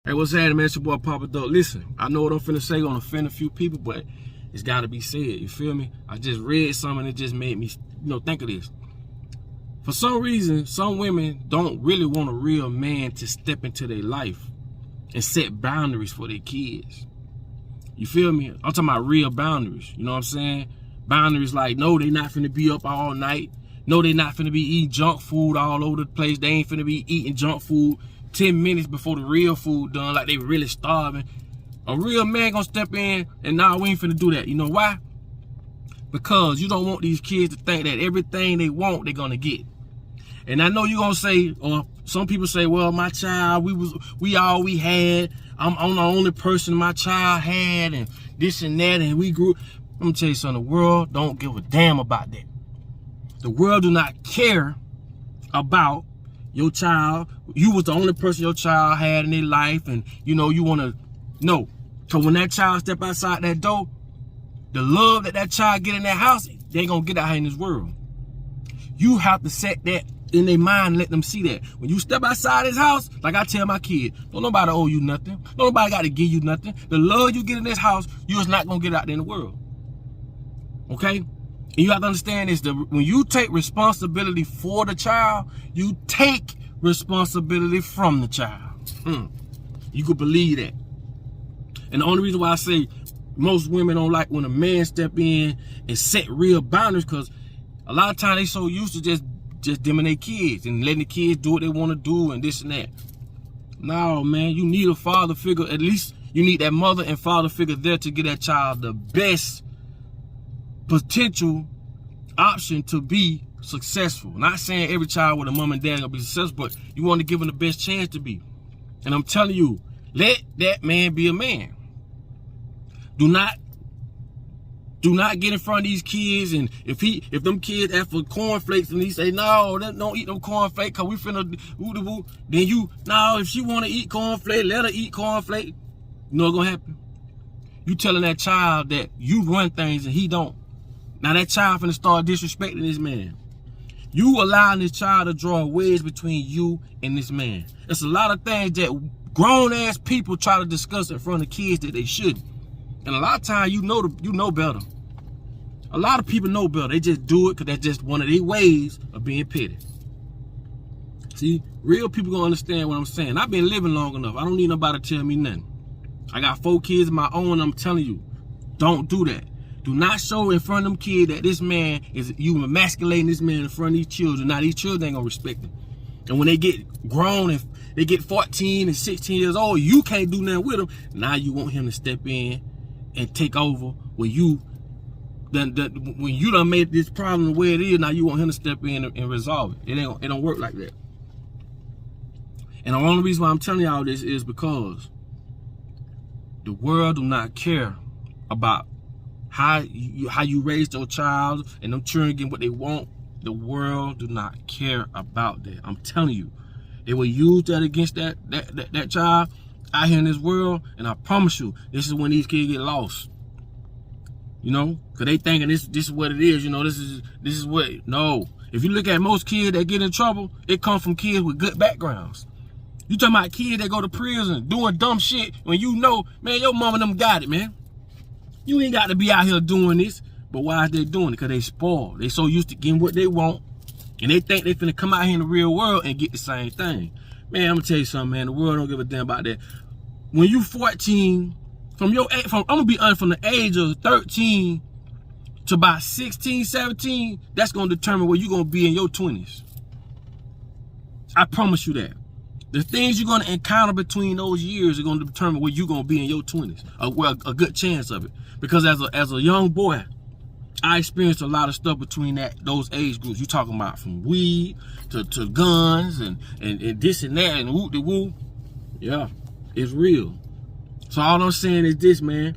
Hey, what's happening, man? It's your boy Papa Duck. Listen, I know what I'm finna say gonna offend a few people, but it's gotta be said. You feel me? I just read something that just made me, think of this. For some reason, some women don't really want a real man to step into their life and set boundaries for their kids. You feel me? I'm talking about real boundaries. You know what I'm saying? Boundaries like, no, they not finna be up all night. No, they not finna be eating junk food all over the place. They ain't finna be eating junk food 10 minutes before the real food done, like they really starving. A real man gonna step in and nah, we ain't finna do that. You know why? Because you don't want these kids to think that everything they want, they're gonna get. And I know you gonna say, or some people say, well, my child, we all we had. I'm the only person my child had, and this and that, and we grew. Let me tell you something, the world don't give a damn about that. The world do not care about your child. You was the only person your child had in their life, and you want to know. So when that child step outside that door, the love that child get in that house, they ain't gonna get out here in this world. You have to set that in their mind and let them see that. When you step outside this house, like I tell my kid, don't nobody owe you nothing. Don't nobody got to give you nothing. The love you get in this house, you is not gonna get out there in the world. Okay? And you have to understand this, when you take responsibility for the child, you take responsibility from the child. You could believe that. And the only reason why I say most women don't like when a man step in and set real boundaries, because a lot of times they so used to just them and their kids and letting the kids do what they want to do and this and that. No, man, you need a father figure. At least you need that mother and father figure there to give that child the best potential option to be successful. Not saying every child with a mom and dad gonna be successful, but you want to give them the best chance to be. And I'm telling you, let that man be a man. Do not get in front of these kids, and if them kids ask for cornflakes and he say, no, don't eat no cornflakes because we finna woo-de-woo, then if she wanna eat cornflakes, let her eat cornflakes. You know what's gonna happen? You telling that child that you run things and he don't. Now that child finna start disrespecting this man. You allowing this child to draw a wedge between you and this man. There's a lot of things that grown-ass people try to discuss in front of kids that they shouldn't. And a lot of times you know better. A lot of people know better. They just do it because that's just one of their ways of being petty. See, real people gonna understand what I'm saying. I've been living long enough. I don't need nobody to tell me nothing. I got 4 kids of my own. I'm telling you, don't do that. Do not show in front of them kids that this man you emasculating this man in front of these children. Now these children ain't gonna respect him. And when they get grown and they get 14 and 16 years old, you can't do nothing with them. Now you want him to step in and take over when you done made this problem the way it is. Now you want him to step in and resolve it. It don't work like that. And the only reason why I'm telling y'all this is because the world do not care about how you raised your child and them children get what they want. The world do not care about that. I'm telling you, they will use that against that child out here in this world, and I promise you, this is when these kids get lost. Cause they thinking this is what it is. This is what. No, if you look at most kids that get in trouble, it comes from kids with good backgrounds. You talking about kids that go to prison doing dumb shit when man, your mama them got it, man. You ain't got to be out here doing this. But why is they doing it? Because they spoiled. They so used to getting what they want, and they think they finna come out here in the real world and get the same thing. Man, I'm gonna tell you something, man. The world don't give a damn about that. When you 14, I'm gonna be honest, from the age of 13 to about 16, 17, that's gonna determine where you're gonna be in your 20s. I promise you that. The things you're gonna encounter between those years are gonna determine where you're gonna be in your 20s. Well, a good chance of it. Because as a young boy, I experienced a lot of stuff between those age groups. You talking about from weed to guns and this and that and woo-de-woo. Yeah, it's real. So all I'm saying is this, man.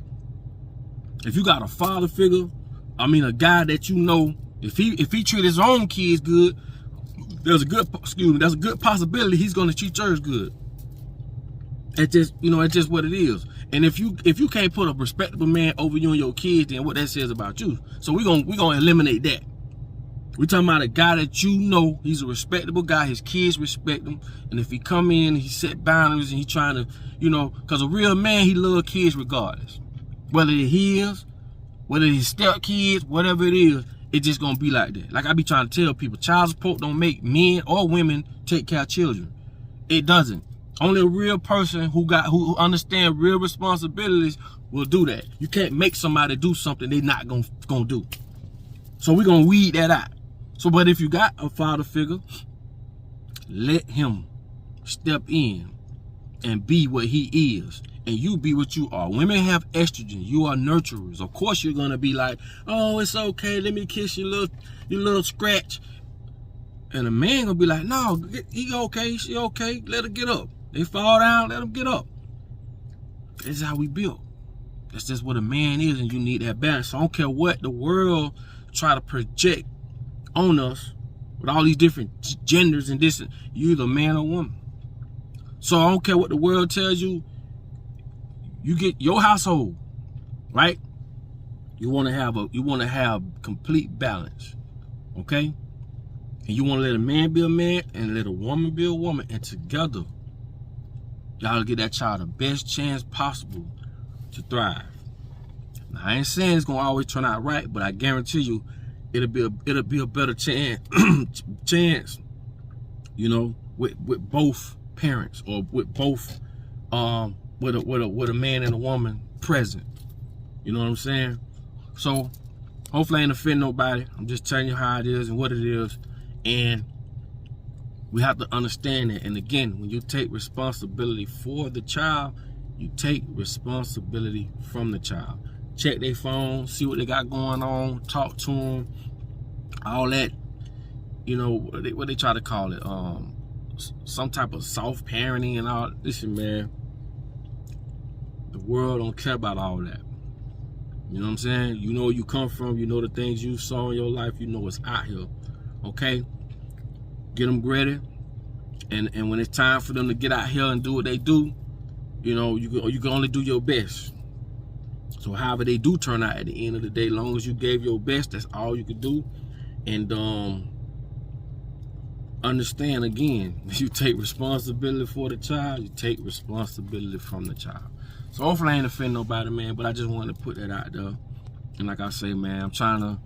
If you got a father figure, a guy that if he treat his own kids good, there's a good possibility he's gonna treat yours good. It's just what it is. And if you can't put a respectable man over you and your kids, then what that says about you. So we're gonna eliminate that. We talking about a guy that you know, he's a respectable guy, his kids respect him, and if he come in and he set boundaries and he trying to, you know, because a real man, he love kids regardless. Whether it's his, whether it's step kids, whatever it is, it's just gonna be like that. Like I be trying to tell people, child support don't make men or women take care of children. It doesn't. Only a real person who understand real responsibilities will do that. You can't make somebody do something they not gonna do. So we're gonna weed that out. So, but if you got a father figure, let him step in and be what he is, and you be what you are. Women have estrogen. You are nurturers. Of course, you're gonna be like, "Oh, it's okay. Let me kiss your little scratch." And a man gonna be like, "No, he okay. She okay. Let her get up. They fall down. Let them get up." This is how we built. That's just what a man is, and you need that balance. So I don't care what the world try to project on us with all these different genders and this, you either man or woman. So I don't care what the world tells you. You get your household, right? You want to have complete balance, okay? And you want to let a man be a man and let a woman be a woman, and together y'all get that child the best chance possible to thrive. Now, I ain't saying it's gonna always turn out right, but I guarantee you it'll be a better chance, you know, with both parents, or with both with a man and a woman present. You know what I'm saying? So hopefully I ain't offend nobody. I'm just telling you how it is and what it is, and we have to understand it. And again, when you take responsibility for the child, you take responsibility from the child. Check their phone, see what they got going on, talk to them, all that, you know, what they try to call it, some type of soft parenting and all. Listen, man, the world don't care about all that. You know what I'm saying? You know where you come from, you know the things you saw in your life, you know what's out here, okay? Get them ready, and when it's time for them to get out here and do what they do, you know, you can only do your best. So however they do turn out at the end of the day, as long as you gave your best, that's all you could do. And understand, again, you take responsibility for the child, you take responsibility from the child. So hopefully I ain't offend nobody, man, but I just wanted to put that out there. And like I say, man, I'm trying to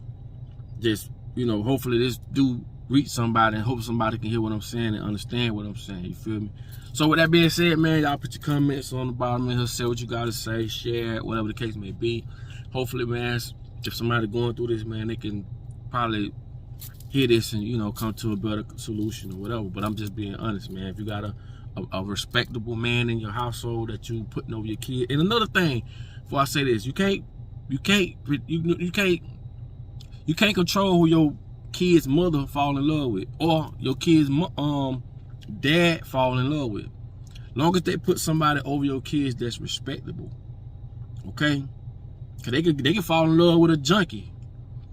just, you know, hopefully this do reach somebody, and hope somebody can hear what I'm saying and understand what I'm saying. You feel me? So with that being said, man, y'all put your comments on the bottom and say what you gotta say, share it, whatever the case may be. Hopefully, man, if somebody going through this, man, they can probably hear this and, you know, come to a better solution or whatever. But I'm just being honest, man. If you got a respectable man in your household that you putting over your kid. And another thing, before I say this, you can't control who your kid's mother fall in love with, or your kid's dad fall in love with. Long as they put somebody over your kids that's respectable, okay? Cause they can fall in love with a junkie.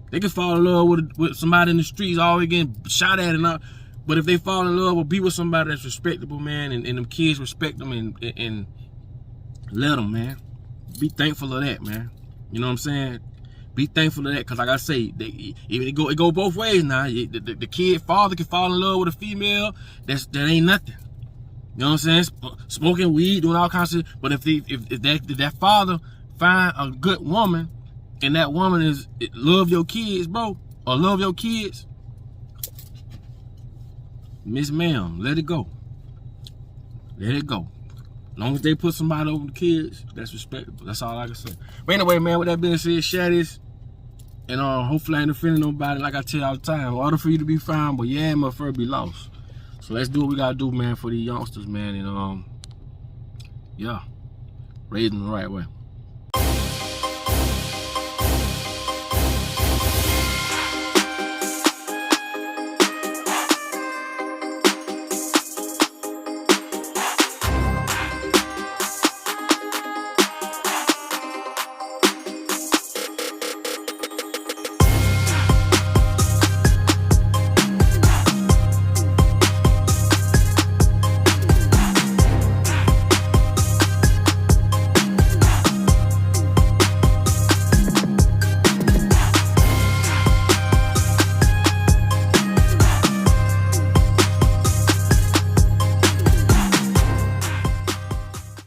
They can fall in love with somebody in the streets always getting shot at and all. But if they fall in love or be with somebody that's respectable, man, and them kids respect them and let them, man. Be thankful of that, man. You know what I'm saying? Be thankful of that, because like I say, it go both ways now. The kid father can fall in love with a female that ain't nothing. You know what I'm saying? Smoking weed, doing all kinds of shit. But if that father find a good woman, and that woman love your kids, bro, or love your kids, Miss Ma'am, let it go. Let it go. As long as they put somebody over the kids, that's respectable. That's all I can say. But anyway, man, with that being said, share this. And hopefully I ain't offending nobody. Like I tell you all the time, in order for you to be fine, but yeah, my fur be lost. So let's do what we gotta do, man, for these youngsters, man. And yeah, raise them the right way.